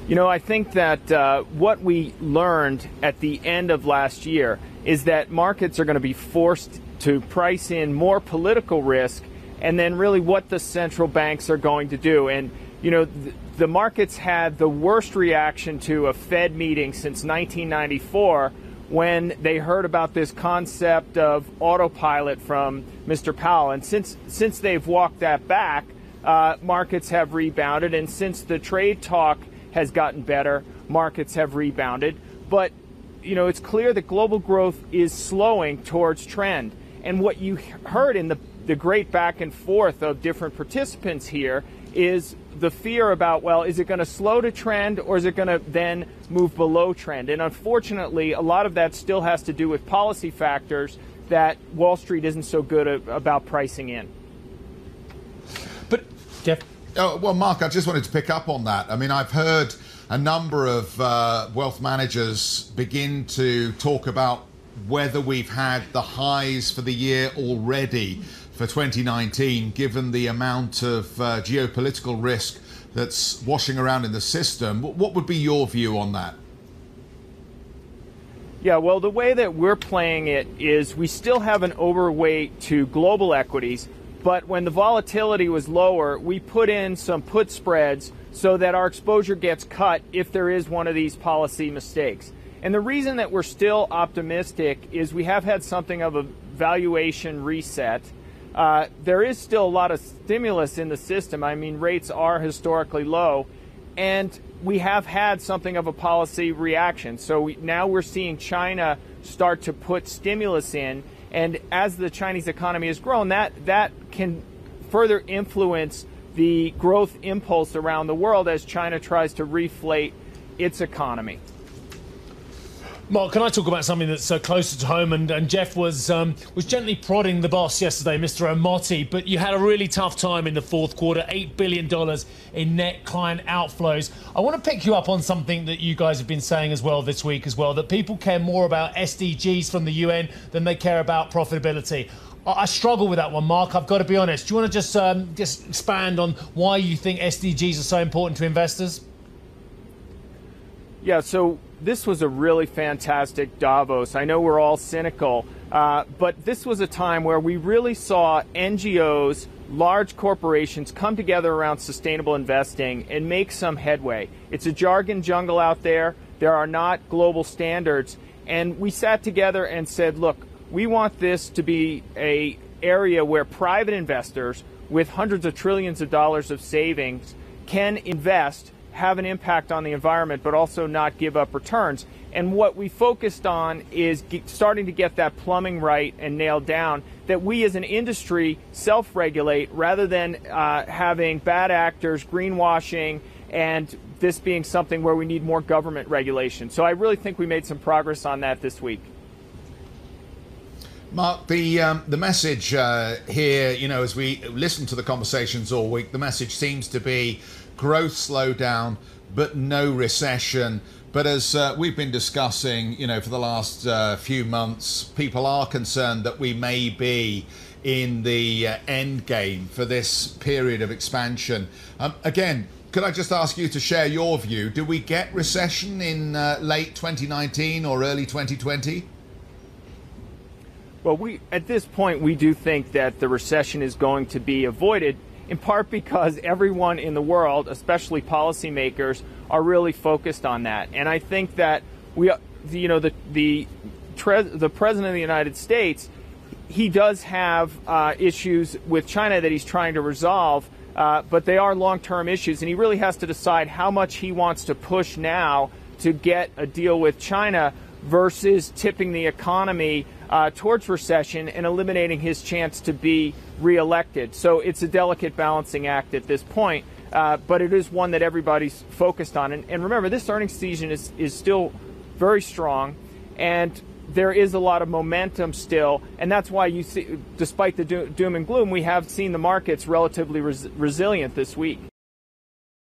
I think that what we learned at the end of last year is that markets are going to be forced to price in more political risk and then really what the central banks are going to do. And, the markets had the worst reaction to a Fed meeting since 1994 when they heard about this concept of autopilot from Mr. Powell. And since they've walked that back, markets have rebounded. And since the trade talk has gotten better, markets have rebounded. But, it's clear that global growth is slowing towards trend. And what you heard in the great back and forth of different participants here is the fear about, well, is it going to slow to trend or is it going to then move below trend? And unfortunately, a lot of that still has to do with policy factors that Wall Street isn't so good about pricing in. But, Jeff? Oh, well, Mark, I just wanted to pick up on that. I mean, I've heard a number of wealth managers begin to talk about whether we've had the highs for the year already for 2019, given the amount of geopolitical risk that's washing around in the system. What would be your view on that? Yeah, well, the way that we're playing it is we still have an overweight to global equities, but when the volatility was lower, we put in some put spreads so that our exposure gets cut if there is one of these policy mistakes. And the reason that we're still optimistic is we have had something of a valuation reset. There is still a lot of stimulus in the system. I mean, rates are historically low, and we have had something of a policy reaction. So now we're seeing China start to put stimulus in, and as the Chinese economy has grown, that can further influence the growth impulse around the world as China tries to reflate its economy. Mark, can I talk about something that's closer to home? And Jeff was gently prodding the boss yesterday, Mr. Omotti, but you had a really tough time in the fourth quarter, $8 billion in net client outflows. I want to pick you up on something that you guys have been saying as well this week as well, that people care more about SDGs from the UN than they care about profitability. I struggle with that one, Mark, I've got to be honest. Do you want to just expand on why you think SDGs are so important to investors? Yeah, so this was a really fantastic Davos. I know we're all cynical, but this was a time where we really saw NGOs, large corporations come together around sustainable investing and make some headway. It's a jargon jungle out there. There are not global standards. And we sat together and said, look, we want this to be an area where private investors with hundreds of trillions of dollars of savings can invest, have an impact on the environment, but also not give up returns. And what we focused on is starting to get that plumbing right and nailed down, that we as an industry self-regulate rather than having bad actors, greenwashing, and this being something where we need more government regulation. So I really think we made some progress on that this week. Mark, the message here, as we listen to the conversations all week, the message seems to be growth slowdown, but no recession. But as we've been discussing, for the last few months, people are concerned that we may be in the end game for this period of expansion. Again, could I just ask you to share your view? Do we get recession in late 2019 or early 2020? Well, at this point, we do think that the recession is going to be avoided, in part because everyone in the world, especially policymakers, are really focused on that. And I think that the President of the United States, he does have issues with China that he's trying to resolve, but they are long-term issues, and he really has to decide how much he wants to push now to get a deal with China versus tipping the economy towards recession and eliminating his chance to be reelected. So it's a delicate balancing act at this point, but it is one that everybody's focused on. And remember, this earnings season is still very strong, and there is a lot of momentum still, and that's why you see, despite the doom and gloom, we have seen the markets relatively resilient this week.